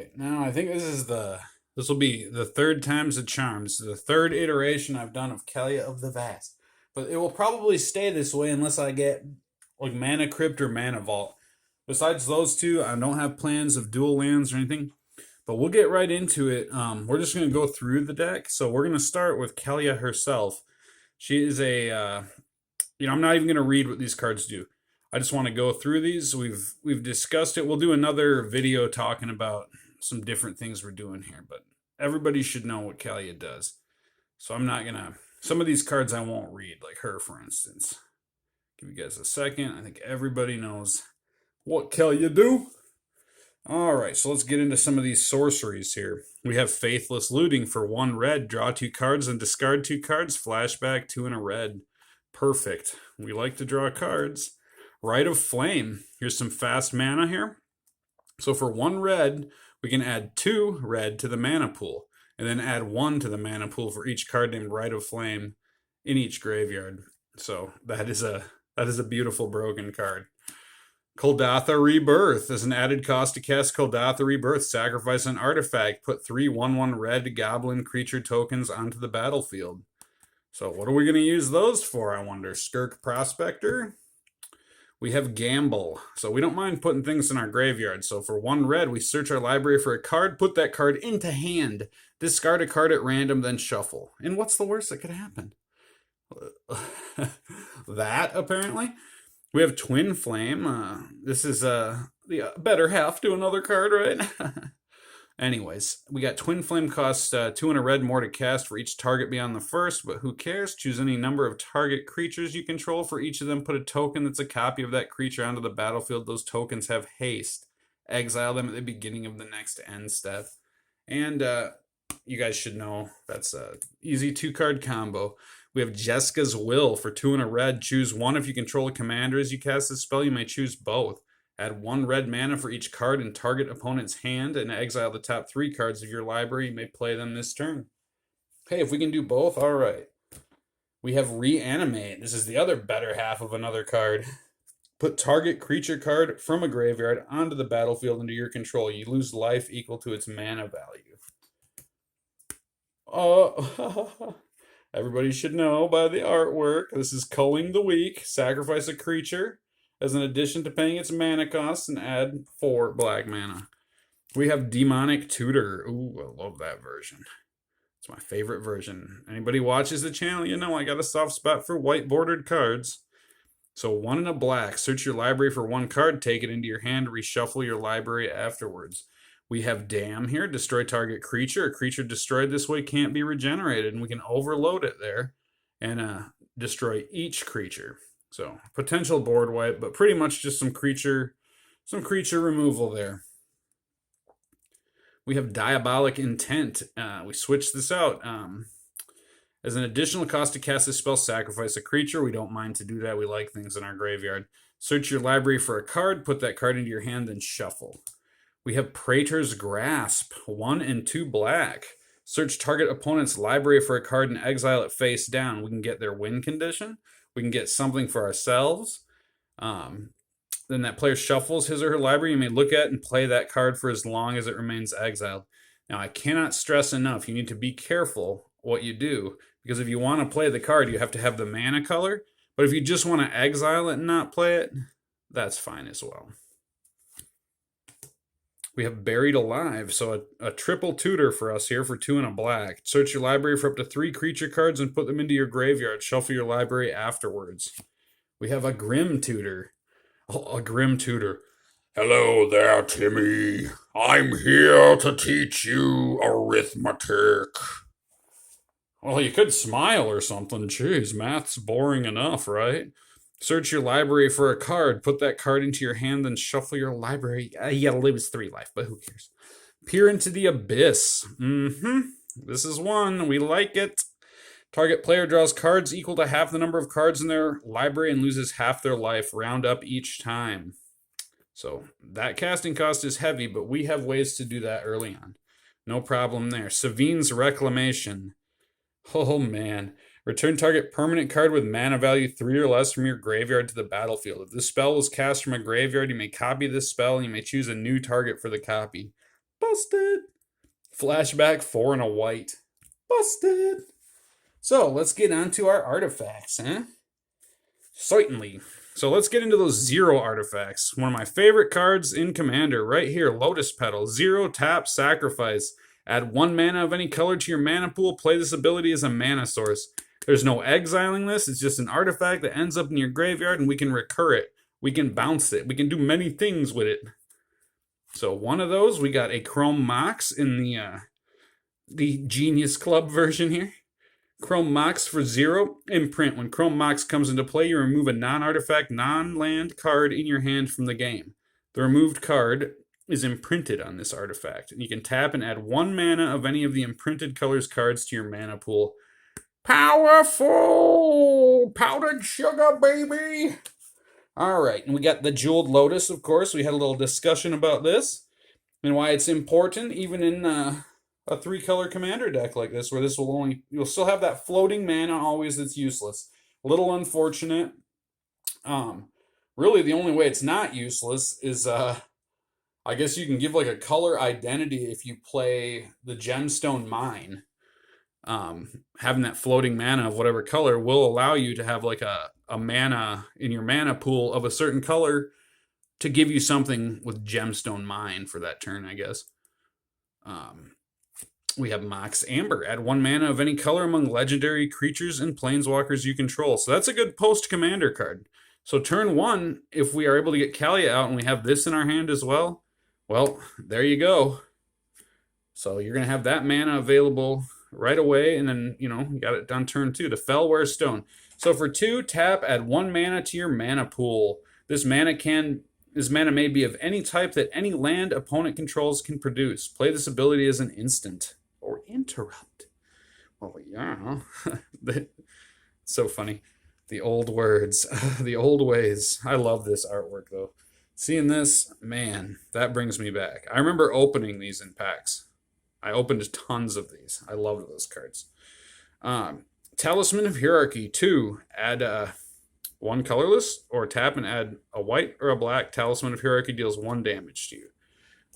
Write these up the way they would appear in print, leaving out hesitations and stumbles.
right, now I think this will be the third time's a charm. This is the third iteration I've done of Kaalia of the Vast. But it will probably stay this way unless I get like Mana Crypt or Mana Vault. Besides those two, I don't have plans of dual lands or anything. But we'll get right into it. We're just going to go through the deck. So we're going to start with Kaalia herself. She is I'm not even going to read what these cards do. I just want to go through these. We've discussed it. We'll do another video talking about some different things we're doing here, but everybody should know what Kaalia does. So I'm not gonna. Some of these cards I won't read, like her, for instance. Give you guys a second. I think everybody knows what Kaalia do. All right, so let's get into some of these sorceries here. We have Faithless Looting for 1 red. Draw 2 cards and discard 2 cards. Flashback 2 and a red. Perfect. We like to draw cards. Rite of Flame. Here's some fast mana here. So for 1 red, we can add 2 red to the mana pool, and then add 1 to the mana pool for each card named Rite of Flame in each graveyard. So that is a beautiful broken card. Koldatha Rebirth. As an added cost to cast Koldatha Rebirth, sacrifice an artifact. Put 3 1/1 red goblin creature tokens onto the battlefield. So what are we going to use those for, I wonder? Skirk Prospector? We have Gamble. So we don't mind putting things in our graveyard. So for 1 red, we search our library for a card, put that card into hand, discard a card at random, then shuffle. And what's the worst that could happen? That, apparently. We have Twin Flame. This is the better half to another card, right? Anyways, we got Twin Flame costs 2 and a red more to cast for each target beyond the first, but who cares? Choose any number of target creatures you control. For each of them, put a token that's a copy of that creature onto the battlefield. Those tokens have haste. Exile them at the beginning of the next end step. And you guys should know that's a easy 2-card combo. We have Jeska's Will for 2 and a red. Choose 1 if you control a commander. As you cast this spell, you may choose both. Add 1 red mana for each card in target opponent's hand and exile the top 3 cards of your library. You may play them this turn. Hey, if we can do both, all right. We have Reanimate. This is the other better half of another card. Put target creature card from a graveyard onto the battlefield under your control. You lose life equal to its mana value. Oh, everybody should know by the artwork. This is Culling the Weak. Sacrifice a creature as an addition to paying its mana costs and add 4 black mana. We have Demonic Tutor. Ooh, I love that version. It's my favorite version. Anybody watches the channel, you know I got a soft spot for white bordered cards. So 1 and a black. Search your library for 1 card, take it into your hand, reshuffle your library afterwards. We have Damn here. Destroy target creature. A creature destroyed this way can't be regenerated, and we can overload it there and destroy each creature. So potential board wipe, but pretty much just some creature removal there. We have Diabolic Intent. We switch this out. As an additional cost to cast this spell, sacrifice a creature. We don't mind to do that. We like things in our graveyard. Search your library for a card, put that card into your hand, then shuffle. We have Praetor's Grasp. 1 and 2 black. Search target opponent's library for a card and exile it face down. We can get their win condition. We can get something for ourselves. Then that player shuffles his or her library. You may look at and play that card for as long as it remains exiled. Now, I cannot stress enough, you need to be careful what you do, because if you want to play the card, you have to have the mana color. But if you just want to exile it and not play it, that's fine as well. We have Buried Alive, so a triple tutor for us here for 2 and a black. Search your library for up to 3 creature cards and put them into your graveyard. Shuffle your library afterwards. We have a Grim Tutor. Oh, a Grim Tutor. Hello there, Timmy. I'm here to teach you arithmetic. Well, you could smile or something. Jeez, math's boring enough, right? Search your library for a card. Put that card into your hand, then shuffle your library. You gotta lose 3 life, but who cares? Peer into the Abyss. This is 1. We like it. Target player draws cards equal to half the number of cards in their library and loses half their life. Round up each time. So that casting cost is heavy, but we have ways to do that early on. No problem there. Savine's Reclamation. Oh man. Return target permanent card with mana value 3 or less from your graveyard to the battlefield. If this spell was cast from a graveyard, you may copy this spell and you may choose a new target for the copy. Busted. Flashback 4 and a white. Busted. So let's get on to our artifacts, huh? Certainly. So let's get into those 0 artifacts. One of my favorite cards in Commander, right here, Lotus Petal. 0 tap, sacrifice. Add 1 mana of any color to your mana pool. Play this ability as a mana source. There's no exiling this. It's just an artifact that ends up in your graveyard, and we can recur it. We can bounce it. We can do many things with it. So one of those, we got a Chrome Mox in the Genius Club version here. Chrome Mox for 0. Imprint. When Chrome Mox comes into play, you remove a non-artifact, non-land card in your hand from the game. The removed card is imprinted on this artifact. And you can tap and add 1 mana of any of the imprinted colors cards to your mana pool. Powerful! Powdered sugar, baby! Alright, and we got the Jeweled Lotus, of course. We had a little discussion about this and why it's important, even in a 3-color commander deck like this, where this will you'll still have that floating mana always that's useless. A little unfortunate. Really, the only way it's not useless is, I guess you can give like a color identity if you play the Gemstone Mine. Having that floating mana of whatever color will allow you to have like a mana in your mana pool of a certain color to give you something with Gemstone Mine for that turn, I guess. We have Mox Amber. Add 1 mana of any color among legendary creatures and planeswalkers you control. So that's a good post-commander card. So turn 1, if we are able to get Kaalia out and we have this in our hand as well, well, there you go. So you're going to have that mana available right away, and then, you got it done turn 2. The Fellware Stone. So for 2, tap, add 1 mana to your mana pool. This mana may be of any type that any land opponent controls can produce. Play this ability as an instant. Or interrupt. Well, yeah. So funny. The old words. The old ways. I love this artwork, though. Seeing this, man, that brings me back. I remember opening these in packs. I opened tons of these. I loved those cards. Talisman of Hierarchy. 2. Add 1 colorless, or tap and add a white or a black. Talisman of Hierarchy deals 1 damage to you.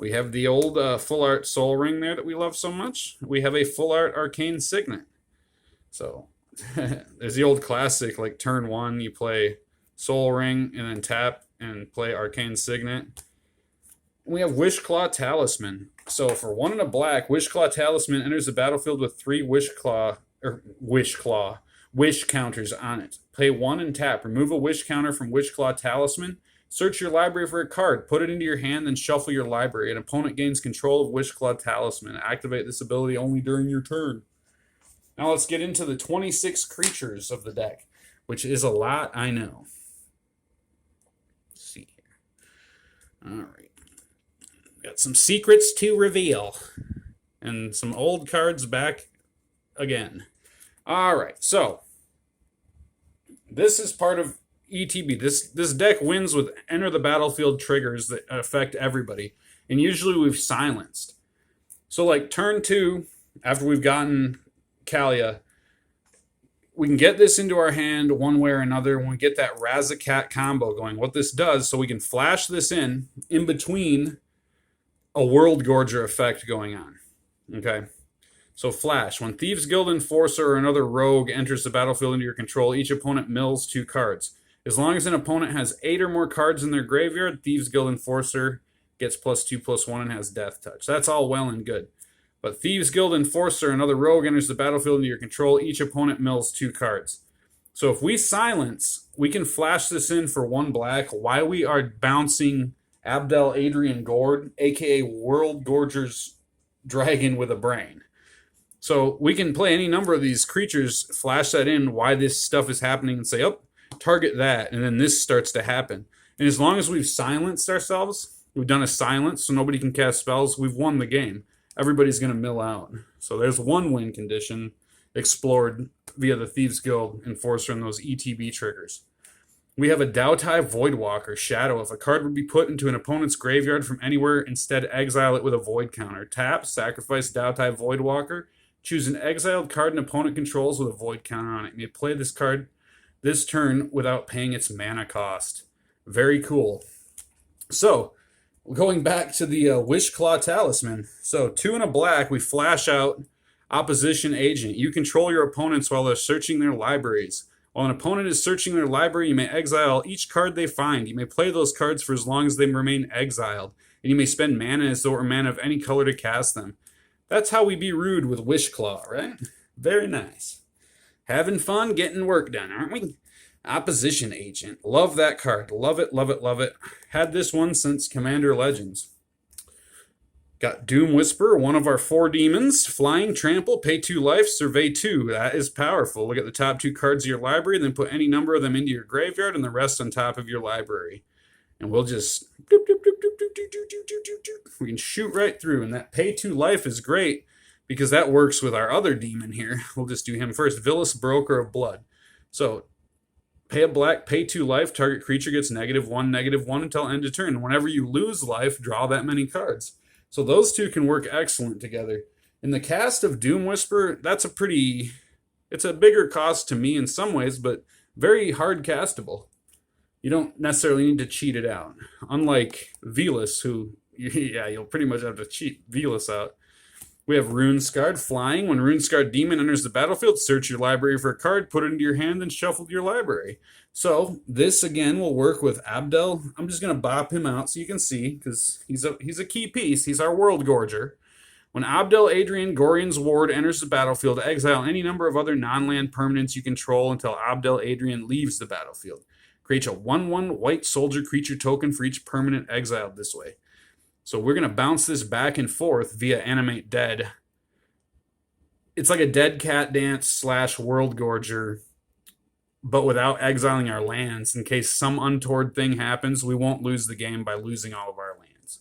We have the old full art Soul Ring there that we love so much. We have a full art Arcane Signet. So there's the old classic, like turn 1, you play Soul Ring and then tap and play Arcane Signet. We have Wishclaw Talisman. So for 1 and a black, Wishclaw Talisman enters the battlefield with 3 wish counters on it. Play 1 and tap. Remove a wish counter from Wishclaw Talisman. Search your library for a card. Put it into your hand, then shuffle your library. An opponent gains control of Wishclaw Talisman. Activate this ability only during your turn. Now let's get into the 26 creatures of the deck, which is a lot, I know. Let's see here. All right. Got some secrets to reveal. And some old cards back again. All right, so this is part of ETB. This deck wins with enter the battlefield triggers that affect everybody. And usually we've silenced. So like turn 2, after we've gotten Kaalia, we can get this into our hand one way or another when we get that Razzacat combo going. What this does, so we can flash this in between a World Gorger effect going on. Okay? So flash. When Thieves Guild Enforcer or another rogue enters the battlefield into your control, each opponent mills 2 cards. As long as an opponent has 8 or more cards in their graveyard, Thieves Guild Enforcer gets +2/+1 and has Death Touch. That's all well and good. But Thieves Guild Enforcer, another rogue, enters the battlefield into your control. Each opponent mills 2 cards. So if we silence, we can flash this in for 1 black while we are bouncing Abdel Adrian Gord, a.k.a. World Gorger's Dragon with a Brain. So we can play any number of these creatures, flash that in, why this stuff is happening, and say, oh, target that, and then this starts to happen. And as long as we've silenced ourselves, we've done a silence so nobody can cast spells, we've won the game. Everybody's going to mill out. So there's 1 win condition explored via the Thieves Guild Enforcer and those ETB triggers. We have a Dautai Voidwalker, Shadow. If a card would be put into an opponent's graveyard from anywhere, instead exile it with a void counter. Tap, sacrifice Dautai Voidwalker. Choose an exiled card an opponent controls with a void counter on it. You may play this card this turn without paying its mana cost. Very cool. So, Going back to the Wish Claw Talisman. So 2 and a black, we flash out Opposition Agent. You control your opponents while they're searching their libraries. While an opponent is searching their library, you may exile each card they find. You may play those cards for as long as they remain exiled. And you may spend mana as though it were mana of any color to cast them. That's how we be rude with Wish Claw, right? Very nice. Having fun getting work done, aren't we? Opposition Agent. Love that card. Love it, love it, love it. Had this one since Commander Legends. Got Doom Whisper, one of our 4 demons. Flying, Trample, pay 2 life, survey 2. That is powerful. Look at the top 2 cards of your library, then put any number of them into your graveyard and the rest on top of your library. And we'll just... we can shoot right through. And that pay 2 life is great because that works with our other demon here. We'll just do him first. Villainous Broker of Blood. So... pay a black, pay 2 life, target creature gets -1/-1 until end of turn. Whenever you lose life, draw that many cards. So those 2 can work excellent together. In the cast of Doom Whisper, it's a bigger cost to me in some ways, but very hard castable. You don't necessarily need to cheat it out. Unlike Velas, who, yeah, you'll pretty much have to cheat Velas out. We have Runescarred Flying. When Runescarred Demon enters the battlefield, search your library for a card, put it into your hand, and shuffle your library. So this, again, will work with Abdel. I'm just going to bop him out so you can see, because he's a key piece. He's our World Gorger. When Abdel Adrian Gorian's Ward enters the battlefield, exile any number of other non-land permanents you control until Abdel Adrian leaves the battlefield. Create a 1/1 white soldier creature token for each permanent exiled this way. So we're going to bounce this back and forth via Animate Dead. It's like a Dead Cat Dance / World Gorger, but without exiling our lands. In case some untoward thing happens, we won't lose the game by losing all of our lands.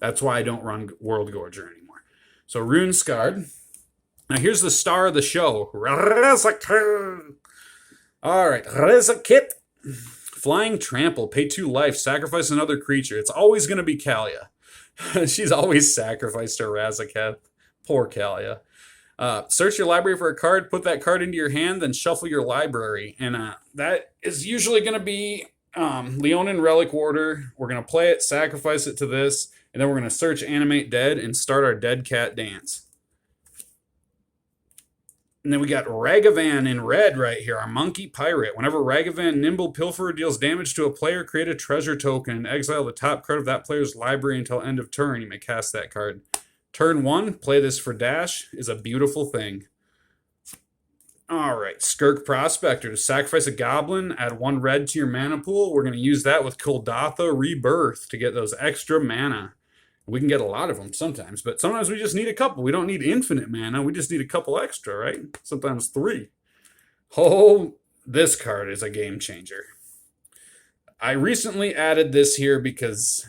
That's why I don't run World Gorger anymore. So Runescarred. Now here's the star of the show. All right, Rezakit. Flying Trample, pay 2 life, sacrifice another creature. It's always going to be Kaalia. She's always sacrificed her Razaketh. Poor Kaalia. Search your library for a card, put that card into your hand, then shuffle your library. And that is usually going to be Leonin Relic Warder. We're going to play it, sacrifice it to this, and then we're going to search Animate Dead and start our Dead Cat Dance. And then we got Ragavan in red right here, our Monkey Pirate. Whenever Ragavan Nimble Pilferer deals damage to a player, create a treasure token and exile the top card of that player's library until end of turn. You may cast that card. Turn 1, play this for dash, is a beautiful thing. All right, Skirk Prospector. To sacrifice a goblin, add 1 red to your mana pool. We're going to use that with Kuldotha Rebirth to get those extra mana. We can get a lot of them sometimes, but sometimes we just need a couple. We don't need infinite mana. We just need a couple extra, right? Sometimes 3. Oh, this card is a game changer. I recently added this here because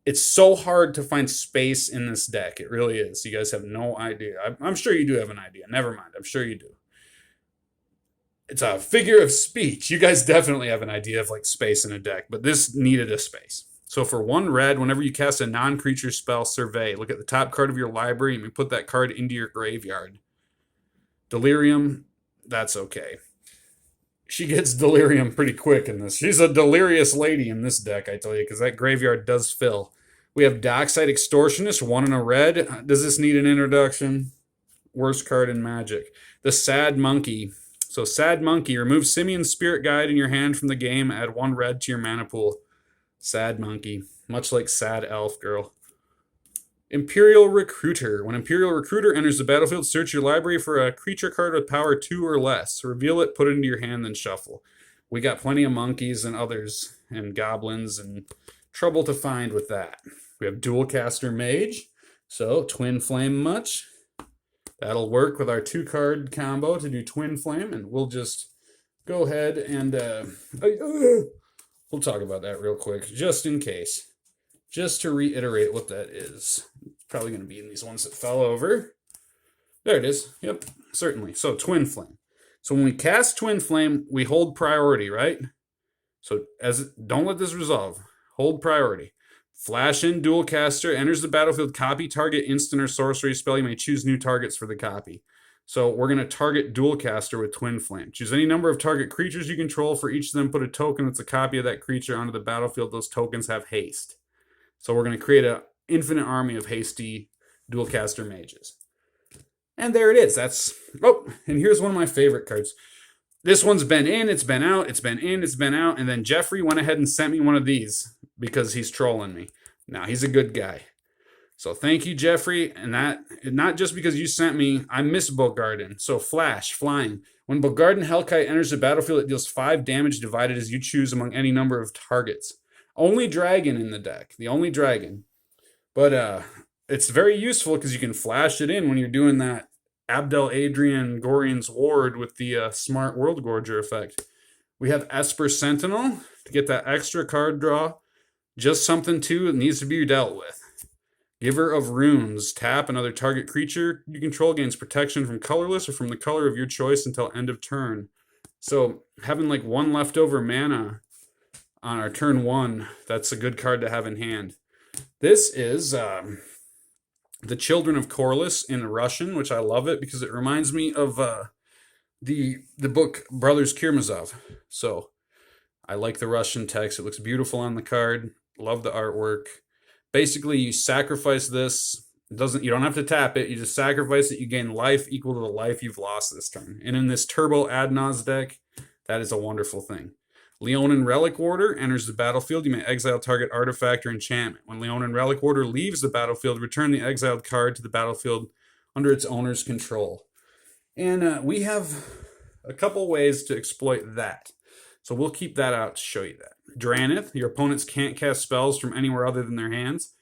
it's so hard to find space in this deck. It really is. You guys have no idea. I'm sure you do have an idea. Never mind. I'm sure you do. It's a figure of speech. You guys definitely have an idea of like space in a deck, but this needed a space. So for 1 red, whenever you cast a non-creature spell, survey. Look at the top card of your library and you put that card into your graveyard. Delirium, that's okay. She gets Delirium pretty quick in this. She's a delirious lady in this deck, I tell you, because that graveyard does fill. We have Dockside Extortionist, 1 and a red. Does this need an introduction? Worst card in Magic. The Sad Monkey. So Sad Monkey, remove Simeon's Spirit Guide in your hand from the game, add 1 red to your mana pool. Sad Monkey, much like Sad Elf Girl. Imperial Recruiter. When Imperial Recruiter enters the battlefield, search your library for a creature card with power 2 or less. Reveal it, put it into your hand, then shuffle. We got plenty of monkeys and others, and goblins, and trouble to find with that. We have Dualcaster Mage, so Twin Flame much. That'll work with our 2-card combo to do Twin Flame, and we'll just go ahead and... we'll talk about that real quick, just in case. Just to reiterate what that is. It's probably going to be in these ones that fell over. There it is. Yep, certainly. So, Twin Flame. So, when we cast Twin Flame, we hold priority, right? So, don't let this resolve. Hold priority. Flash in Dualcaster, enters the battlefield, copy target instant or sorcery spell. You may choose new targets for the copy. So we're going to target Dualcaster with Twin Flame. Choose any number of target creatures you control. For each of them, put a token that's a copy of that creature onto the battlefield. Those tokens have haste. So we're going to create an infinite army of hasty dual caster mages. And there it is. And here's one of my favorite cards. This one's been in, it's been out, it's been in, it's been out, and then Jeffrey went ahead and sent me one of these because he's trolling me. Now, he's a good guy. So thank you, Jeffrey. And that, not just because you sent me, I miss Bogarden. So flash, flying. When Bogarden Hellkite enters the battlefield, it deals 5 damage divided as you choose among any number of targets. Only dragon in the deck. The only dragon. But it's very useful because you can flash it in when you're doing that Abdel Adrian Gorian's Ward with the Smart World Gorger effect. We have Esper Sentinel to get that extra card draw. Just something, too, that needs to be dealt with. Giver of Runes. Tap another target creature you control gains protection from colorless or from the color of your choice until end of turn. So having like 1 leftover mana on our turn 1, that's a good card to have in hand. This is the Children of Corliss in Russian, which I love it because it reminds me of the book Brothers Karamazov. So I like the Russian text. It looks beautiful on the card. Love the artwork. Basically, you sacrifice this. You don't have to tap it. You just sacrifice it. You gain life equal to the life you've lost this turn. And in this Turbo Adnaz deck, that is a wonderful thing. Leonin Relic Warder enters the battlefield. You may exile target artifact or enchantment. When Leonin Relic Warder leaves the battlefield, return the exiled card to the battlefield under its owner's control. And we have a couple ways to exploit that. So we'll keep that out to show you that. Dranith, your opponents can't cast spells from anywhere other than their hands.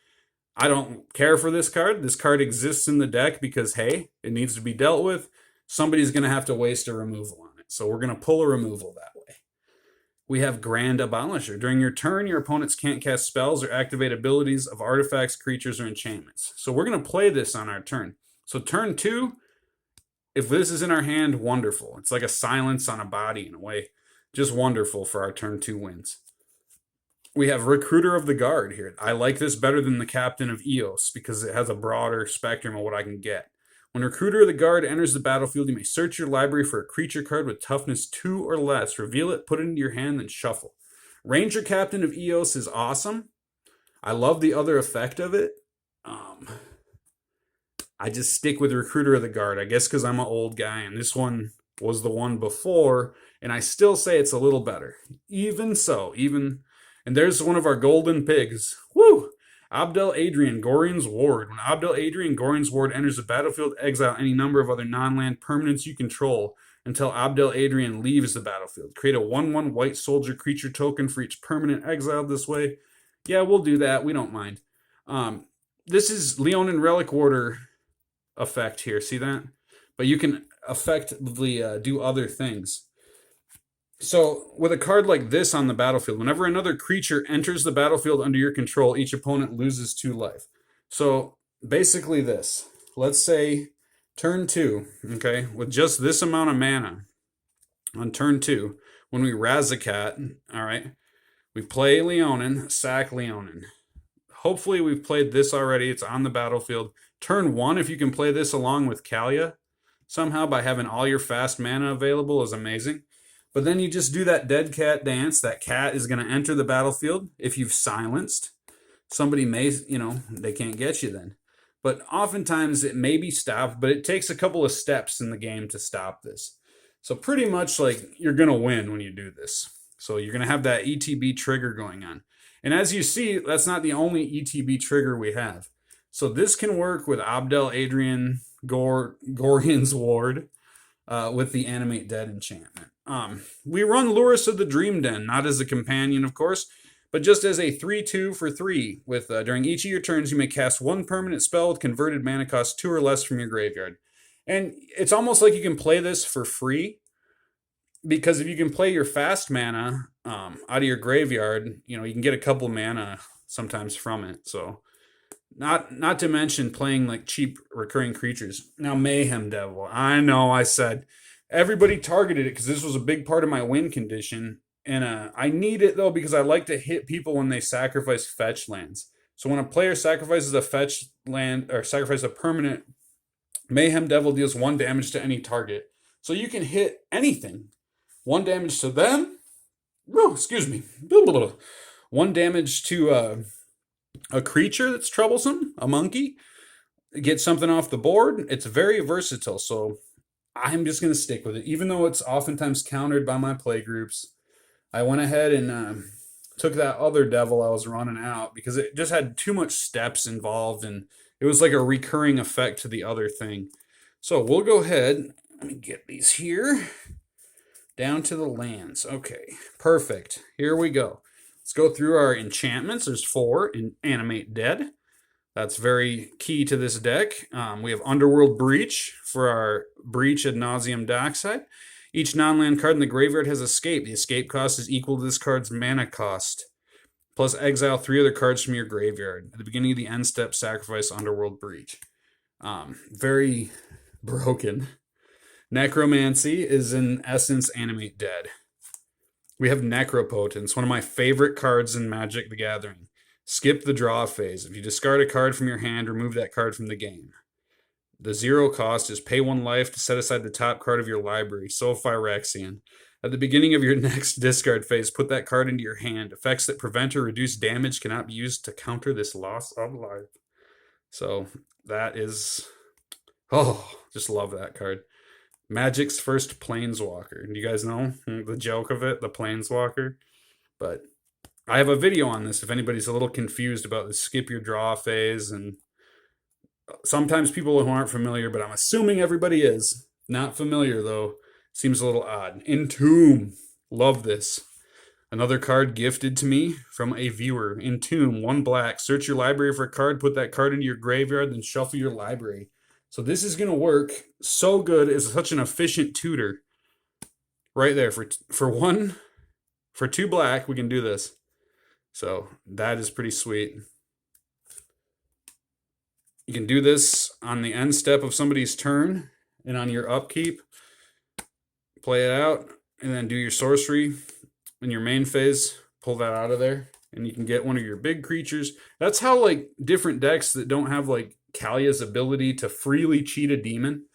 I don't care for this card. This card exists in the deck because, hey, it needs to be dealt with. Somebody's going to have to waste a removal on it. So we're going to pull a removal that way. We have Grand Abolisher. During your turn, your opponents can't cast spells or activate abilities of artifacts, creatures, or enchantments. So we're going to play this on our turn. So turn 2, if this is in our hand, wonderful. It's like a silence on a body in a way. Just wonderful for our turn 2 wins. We have Recruiter of the Guard here. I like this better than the Captain of Eos because it has a broader spectrum of what I can get. When Recruiter of the Guard enters the battlefield, you may search your library for a creature card with toughness 2 or less. Reveal it, put it into your hand, then shuffle. Ranger Captain of Eos is awesome. I love the other effect of it. I just stick with Recruiter of the Guard, I guess because I'm an old guy, and this one was the one before, and I still say it's a little better. Even so, and there's one of our golden pigs. Woo! Abdel Adrian Gorian's Ward. When Abdel Adrian Gorian's Ward enters the battlefield, exile any number of other non-land permanents you control until Abdel Adrian leaves the battlefield. Create a 1/1 white soldier creature token for each permanent exiled this way. Yeah, we'll do that. We don't mind. This is Leonin Relic Warder effect here. See that? But you can effectively do other things. So, with a card like this on the battlefield, whenever another creature enters the battlefield under your control, each opponent loses 2 life. So, basically this. Let's say turn 2, okay, with just this amount of mana on turn 2, when we Razzacat, all right, we play Leonin, sack Leonin. Hopefully we've played this already. It's on the battlefield. Turn 1, if you can play this along with Kaalia, somehow by having all your fast mana available is amazing. But then you just do that dead cat dance. That cat is going to enter the battlefield. If you've silenced, somebody may, they can't get you then. But oftentimes it may be stopped, but it takes a couple of steps in the game to stop this. So pretty much like you're going to win when you do this. So you're going to have that ETB trigger going on. And as you see, that's not the only ETB trigger we have. So this can work with Abdel Adrian Gorian's Ward with the Animate Dead enchantment. We run Lurrus of the Dream Den, not as a companion, of course, but just as a 3/2 for 3. With during each of your turns, you may cast 1 permanent spell with converted mana cost 2 or less from your graveyard. And it's almost like you can play this for free, because if you can play your fast mana out of your graveyard, you can get a couple mana sometimes from it. So not to mention playing like cheap recurring creatures. Now Mayhem Devil, I know I said everybody targeted it because this was a big part of my win condition. And I need it, though, because I like to hit people when they sacrifice fetch lands. So when a player sacrifices a fetch land or sacrifices a permanent, Mayhem Devil deals 1 damage to any target. So you can hit anything. 1 damage to them. Oh, excuse me. 1 damage to a creature that's troublesome, a monkey, get something off the board. It's very versatile, so I'm just going to stick with it. Even though it's oftentimes countered by my play groups, I went ahead and took that other devil I was running out because it just had too much steps involved and it was like a recurring effect to the other thing. So we'll go ahead. Let me get these here. Down to the lands. Okay, perfect. Here we go. Let's go through our enchantments. There's 4 in Animate Dead. That's very key to this deck. We have Underworld Breach for our Breach ad nauseam dockside. Each non-land card in the graveyard has escape. The escape cost is equal to this card's mana cost. Plus exile 3 other cards from your graveyard. At the beginning of the end step, sacrifice Underworld Breach. Very broken. Necromancy is in essence Animate Dead. We have Necropotence, one of my favorite cards in Magic the Gathering. Skip the draw phase. If you discard a card from your hand, remove that card from the game. The 0 cost is pay 1 life to set aside the top card of your library, Phyrexian. At the beginning of your next discard phase, put that card into your hand. Effects that prevent or reduce damage cannot be used to counter this loss of life. So that is... oh, just love that card. Magic's first Planeswalker. Do you guys know the joke of it, the Planeswalker? But I have a video on this if anybody's a little confused about the skip your draw phase. And sometimes people who aren't familiar, but I'm assuming everybody is. Not familiar, though. Seems a little odd. Entomb. Love this. Another card gifted to me from a viewer. Entomb, 1 black. Search your library for a card, put that card into your graveyard, then shuffle your library. So this is going to work so good. It's such an efficient tutor. Right there. For 2 black, we can do this. So that is pretty sweet. You can do this on the end step of somebody's turn and on your upkeep. Play it out and then do your sorcery in your main phase. Pull that out of there and you can get one of your big creatures. That's how like different decks that don't have like Kaalia's ability to freely cheat a demon.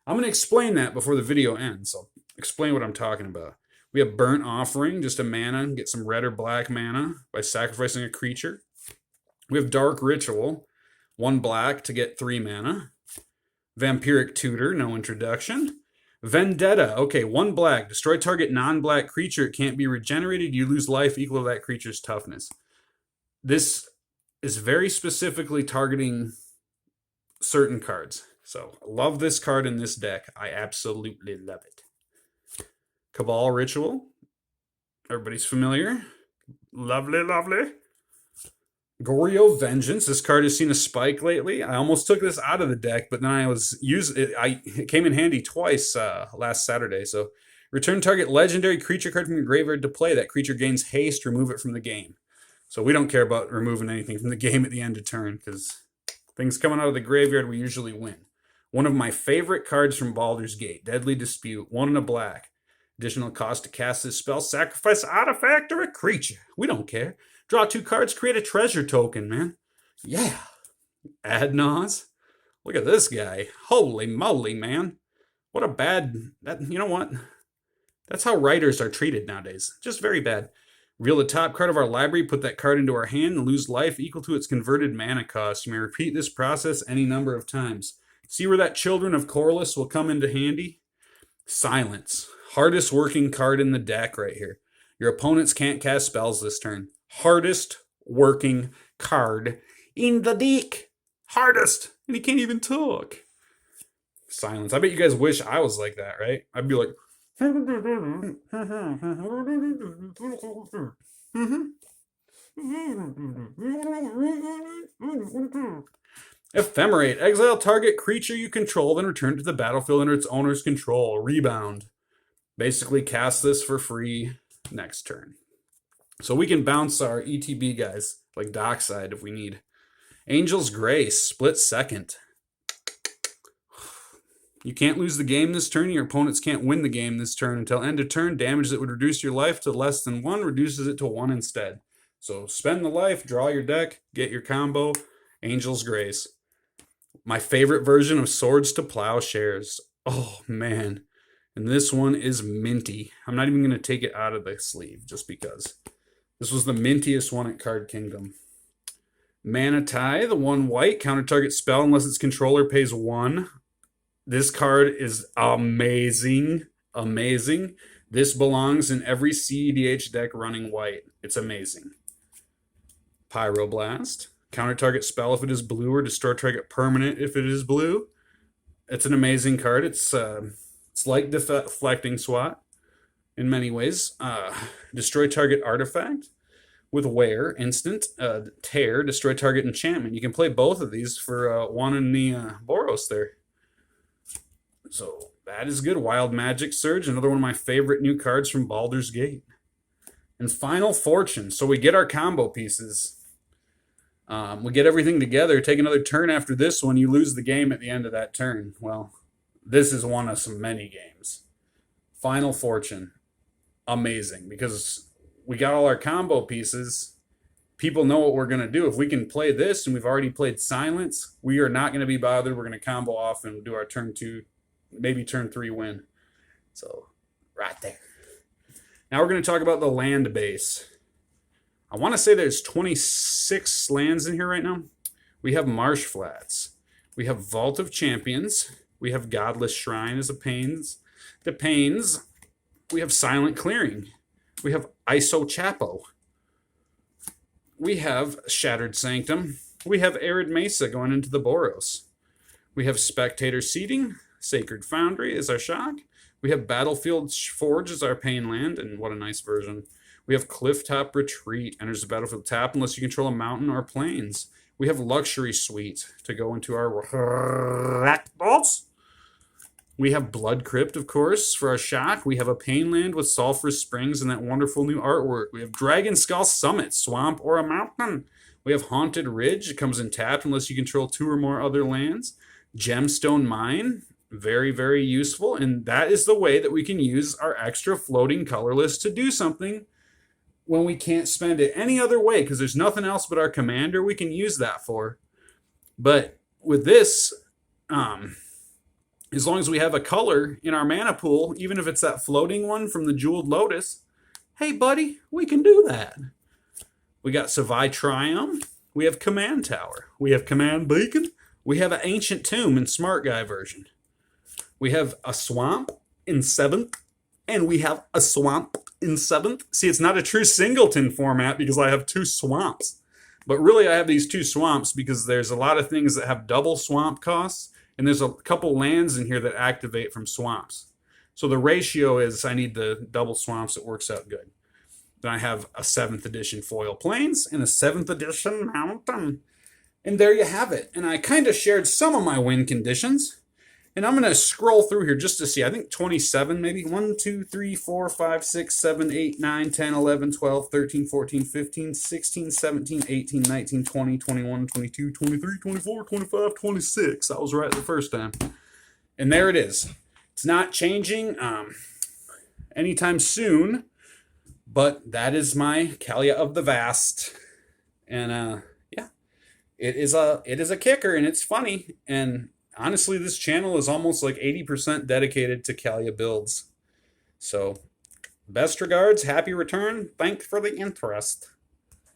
I'm going to explain that before the video ends. I'll explain what I'm talking about. We have Burnt Offering, just a mana, get some red or black mana by sacrificing a creature. We have Dark Ritual, 1 black to get 3 mana. Vampiric Tutor, no introduction. Vendetta, okay, 1 black, destroy target non-black creature, it can't be regenerated, you lose life equal to that creature's toughness. This is very specifically targeting certain cards. So, I love this card in this deck. I absolutely love it. Cabal Ritual. Everybody's familiar. Lovely, lovely. Goryo Vengeance. This card has seen a spike lately. I almost took this out of the deck, but then it came in handy twice last Saturday. So, return target legendary creature card from your graveyard to play. That creature gains haste. Remove it from the game. So we don't care about removing anything from the game at the end of turn because things coming out of the graveyard we usually win. One of my favorite cards from Baldur's Gate, Deadly Dispute, 1 and a black. Additional cost to cast this spell, sacrifice an artifact or a creature. We don't care. Draw 2 cards, create a treasure token, man. Yeah. Adnaz. Look at this guy. Holy moly, man. What a bad... you know what? That's how writers are treated nowadays. Just very bad. Reveal the top card of our library, put that card into our hand, and lose life equal to its converted mana cost. You may repeat this process any number of times. See where that Children of Corliss will come into handy? Silence. Hardest working card in the deck right here. Your opponents can't cast spells this turn. Hardest working card in the deck. Hardest. And he can't even talk. Silence. I bet you guys wish I was like that, right? I'd be like... Ephemerate. Exile target creature you control, then return to the battlefield under its owner's control. Rebound. Basically cast this for free next turn. So we can bounce our ETB guys, like Dockside if we need. Angel's Grace, split second. You can't lose the game this turn. Your opponents can't win the game this turn until end of turn. Damage that would reduce your life to less than 1 reduces it to 1 instead. So spend the life, draw your deck, get your combo. Angel's Grace. My favorite version of Swords to Plowshares. Oh, man. And this one is minty. I'm not even going to take it out of the sleeve just because. This was the mintiest one at Card Kingdom. Mana Tithe, 1 white, counter target spell unless its controller pays 1. This card is amazing. Amazing. This belongs in every CEDH deck running white. It's amazing. Pyroblast. Counter target spell if it is blue, or destroy target permanent if it is blue. It's an amazing card. It's like Deflecting Swat in many ways. Destroy target artifact with Wear, instant. Tear, destroy target enchantment. You can play both of these for 1 in the Boros there. So that is good. Wild Magic Surge, another one of my favorite new cards from Baldur's Gate. And Final Fortune. So we get our combo pieces. We get everything together. Take another turn after this one. You lose the game at the end of that turn. Well, this is one of some many games. Final Fortune. Amazing. Because we got all our combo pieces. People know what we're going to do. If we can play this and we've already played Silence, we are not going to be bothered. We're going to combo off and do our turn 2, maybe turn 3 win. So, right there. Now we're going to talk about the land base. I want to say there's 26 lands in here right now. We have Marsh Flats. We have Vault of Champions. We have Godless Shrine as a Pains. The Pains. We have Silent Clearing. We have Iso Chapo. We have Shattered Sanctum. We have Arid Mesa going into the Boros. We have Spectator Seating. Sacred Foundry is our shock. We have Battlefield Forge as our Pain land, and what a nice version. We have Clifftop Retreat, enters the battlefield tap unless you control a mountain or plains. We have Luxury Suite to go into our Rakdos. We have Blood Crypt, of course, for our shock. We have a Pain land with Sulphurous Springs and that wonderful new artwork. We have Dragon Skull Summit, swamp or a mountain. We have Haunted Ridge. It comes in tapped unless you control 2 or more other lands. Gemstone Mine, very, very useful. And that is the way that we can use our extra floating colorless to do something when we can't spend it any other way, because there's nothing else but our commander we can use that for. But with this, as long as we have a color in our mana pool, even if it's that floating one from the Jeweled Lotus, hey, buddy, we can do that. We got Savai Triumph. We have Command Tower. We have Command Beacon. We have an Ancient Tomb in Smart Guy version. We have a Swamp in 7th. And we have a Swamp in 7th. See, it's not a true singleton format because I have 2 swamps. But really, I have these 2 swamps because there's a lot of things that have double swamp costs. And there's a couple lands in here that activate from swamps. So the ratio is I need the double swamps. It works out good. Then I have a 7th edition Foil Plains and a 7th edition Mountain. And there you have it. And I kind of shared some of my win conditions. And I'm going to scroll through here just to see. I think 27 maybe. 1, 2, 3, 4, 5, 6, 7, 8, 9, 10, 11, 12, 13, 14, 15, 16, 17, 18, 19, 20, 21, 22, 23, 24, 25, 26. I was right the first time. And there it is. It's not changing anytime soon. But that is my Kaalia of the Vast. And yeah, it is a kicker, and it's funny. And honestly, this channel is almost like 80% dedicated to Kaalia builds. So, best regards, happy return. Thanks for the interest.